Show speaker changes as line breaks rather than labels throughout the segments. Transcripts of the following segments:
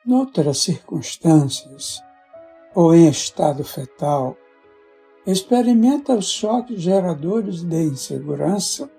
Noutras circunstâncias, ou em estado fetal, experimenta os choques geradores de insegurança.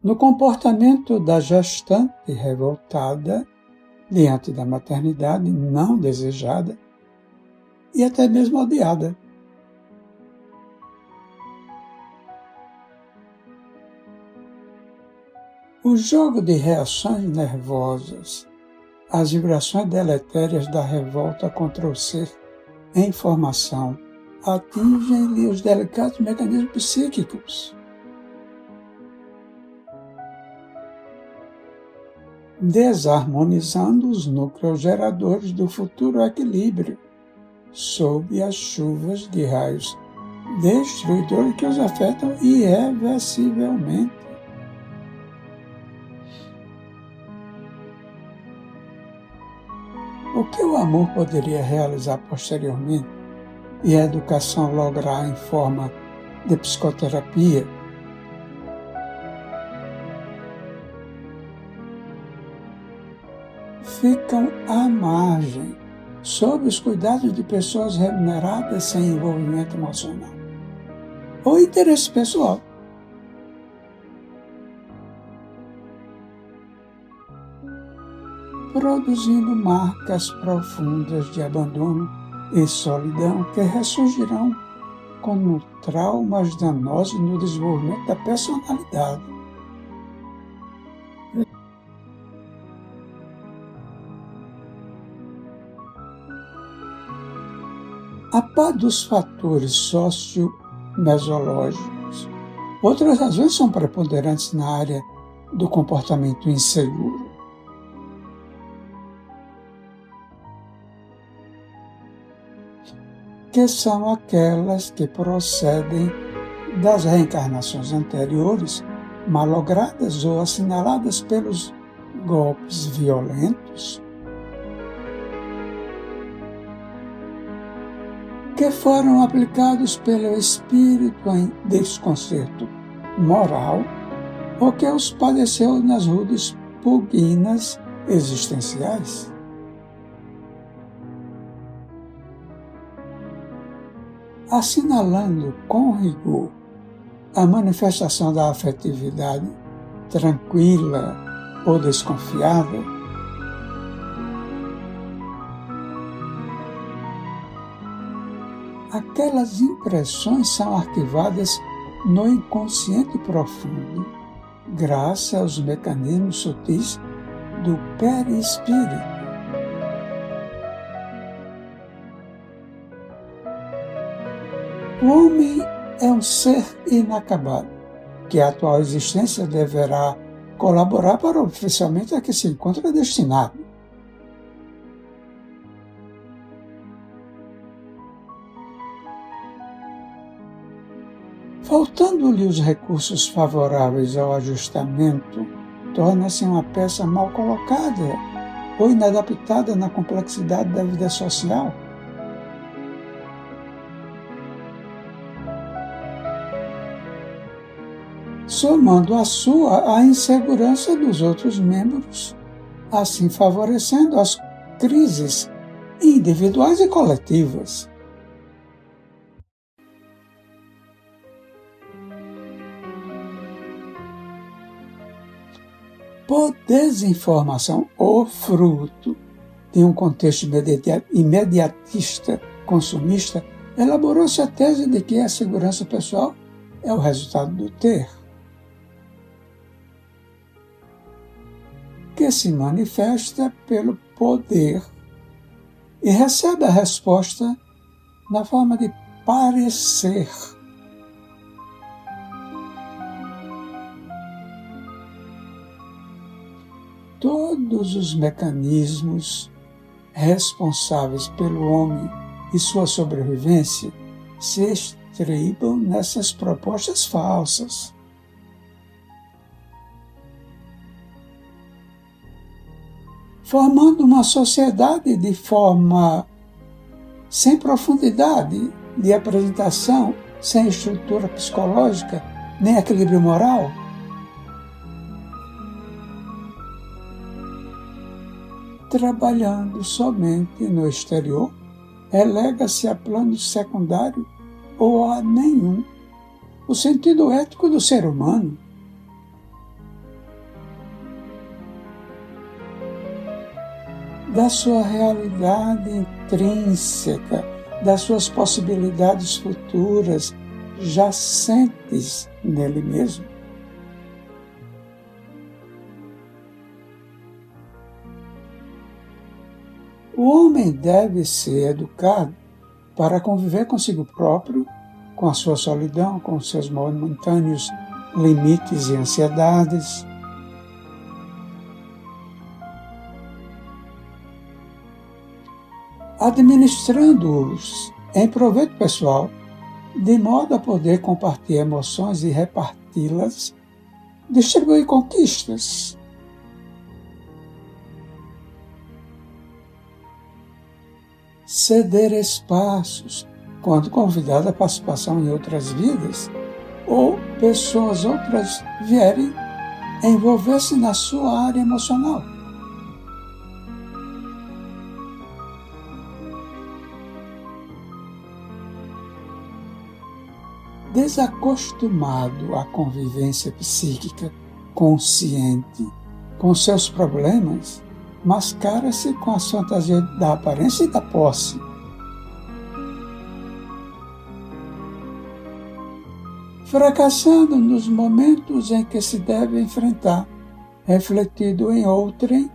No comportamento da gestante revoltada diante da maternidade não desejada e até mesmo odiada. O jogo de reações nervosas, as vibrações deletérias da revolta contra o ser em formação, atingem-lhe os delicados mecanismos psíquicos, desarmonizando os núcleos geradores do futuro equilíbrio, sob as chuvas de raios destruidores que os afetam irreversivelmente. O que o amor poderia realizar posteriormente e a educação lograr em forma de psicoterapia, ficam à margem, sob os cuidados de pessoas remuneradas sem envolvimento emocional ou interesse pessoal. Produzindo marcas profundas de abandono e solidão que ressurgirão como traumas danosos no desenvolvimento da personalidade. A par dos fatores socio-mesológicos, outras razões são preponderantes na área do comportamento inseguro. Que são aquelas que procedem das reencarnações anteriores, malogradas ou assinaladas pelos golpes violentos, que foram aplicados pelo espírito em desconcerto moral ou que os padeceu nas rudes pugnas existenciais. Assinalando com rigor a manifestação da afetividade tranquila ou desconfiada, aquelas impressões são arquivadas no inconsciente profundo, graças aos mecanismos sutis do perispírito. O homem é um ser inacabado, que a atual existência deverá colaborar para o aperfeiçoamento a que se encontra destinado. Faltando-lhe os recursos favoráveis ao ajustamento, torna-se uma peça mal colocada ou inadaptada na complexidade da vida social. Somando a sua a insegurança dos outros membros, assim favorecendo as crises individuais e coletivas. Por desinformação ou fruto de um contexto imediatista, consumista, elaborou-se a tese de que a segurança pessoal é o resultado do ter, que se manifesta pelo poder e recebe a resposta na forma de parecer. Todos os mecanismos responsáveis pelo homem e sua sobrevivência se estribam nessas propostas falsas. Formando uma sociedade de forma sem profundidade de apresentação, sem estrutura psicológica, nem equilíbrio moral. trabalhando somente no exterior, relega-se a plano secundário ou a nenhum o sentido ético do ser humano. Da sua realidade intrínseca, das suas possibilidades futuras, jacentes nele mesmo. O homem deve ser educado para conviver consigo próprio, com a sua solidão, com os seus momentâneos limites e ansiedades. Administrando-os em proveito pessoal, de modo a poder compartilhar emoções e reparti-las, distribuir conquistas. Ceder espaços, quando convidado à participação em outras vidas, ou pessoas outras vierem envolver-se na sua área emocional. Desacostumado à convivência psíquica consciente com seus problemas, mascara-se com a fantasia da aparência e da posse. Fracassando nos momentos em que se deve enfrentar, refletido em outrem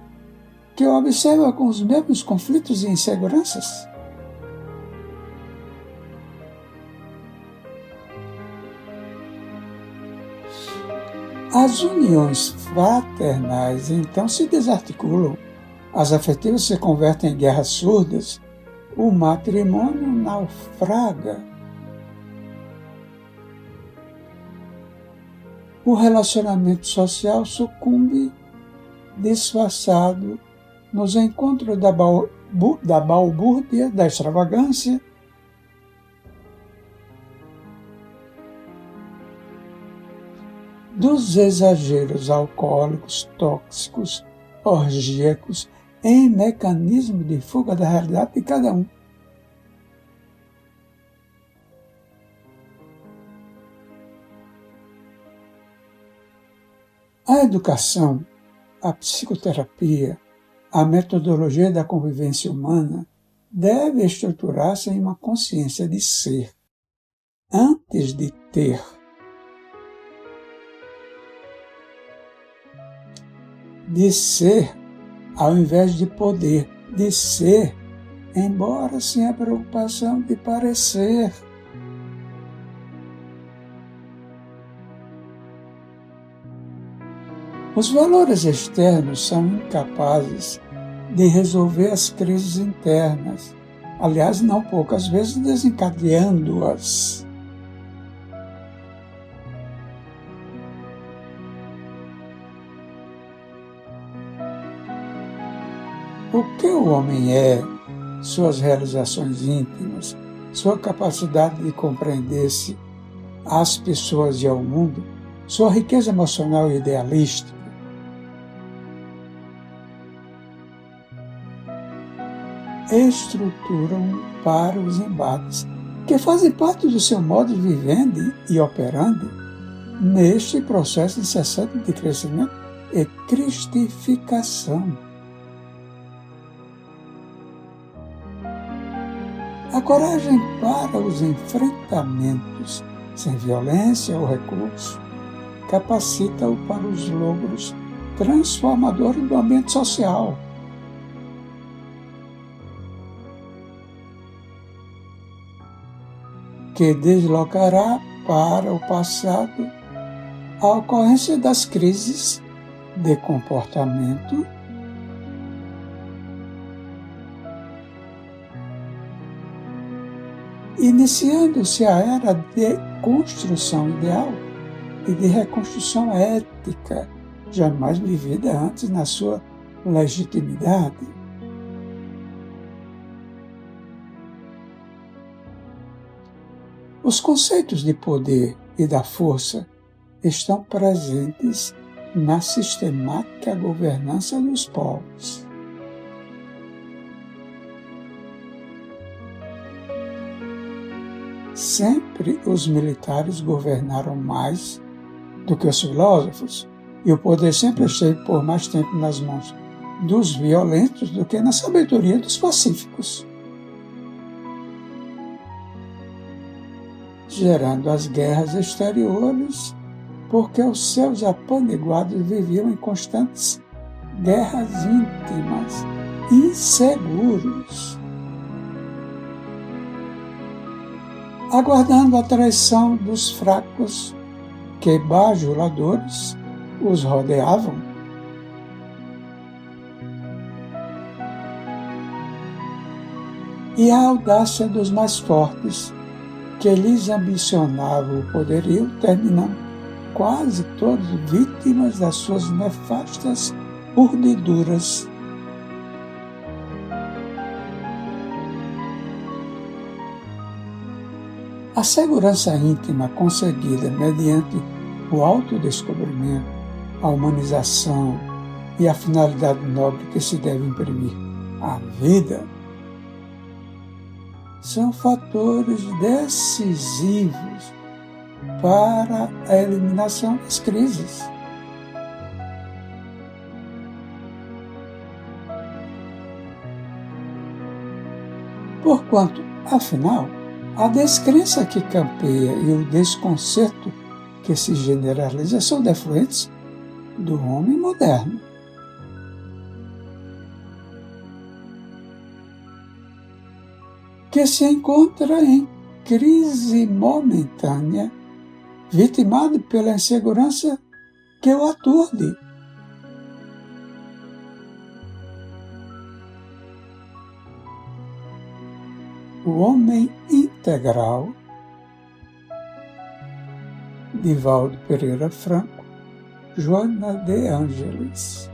que o observa com os mesmos conflitos e inseguranças. As uniões fraternais então se desarticulam, as afetivas se convertem em guerras surdas, o matrimônio naufraga. O relacionamento social sucumbe disfarçado nos encontros da balbúrdia, da extravagância, dos exageros alcoólicos, tóxicos, orgíacos, em mecanismo de fuga da realidade de cada um. A educação, a psicoterapia, a metodologia da convivência humana deve estruturar-se em uma consciência de ser, antes de ter. De ser, ao invés de poder, de ser, embora sem a preocupação de parecer. Os valores externos são incapazes de resolver as crises internas, aliás, não poucas vezes desencadeando-as. O que o homem é, suas realizações íntimas, sua capacidade de compreender-se às pessoas e ao mundo, sua riqueza emocional e idealística, estruturam para os embates, que fazem parte do seu modo de vivendo e operando neste processo incessante de crescimento e cristificação. A coragem para os enfrentamentos sem violência ou recurso capacita-o para os logros transformadores do ambiente social. Que deslocará para o passado a ocorrência das crises de comportamento iniciando-se a era de construção ideal e de reconstrução ética, jamais vivida antes na sua legitimidade. Os conceitos de poder e da força estão presentes na sistemática governança dos povos. Sempre os militares governaram mais do que os filósofos, e o poder sempre esteve por mais tempo nas mãos dos violentos do que na sabedoria dos pacíficos, gerando as guerras exteriores, porque os seus apaniguados viviam em constantes guerras íntimas, inseguros, aguardando a traição dos fracos que, bajuladores, os rodeavam. E a audácia dos mais fortes, que lhes ambicionavam o poderio, terminam quase todos vítimas das suas nefastas urdiduras. A segurança íntima conseguida mediante o autodescobrimento, a humanização e a finalidade nobre que se deve imprimir à vida são fatores decisivos para a eliminação das crises. Porquanto, afinal, a descrença que campeia e o desconcerto que se generaliza são defluentes do homem moderno. Que se encontra em crise momentânea, vitimado pela insegurança que o aturde. O homem integral, Divaldo Pereira Franco, Joana de Ângeles.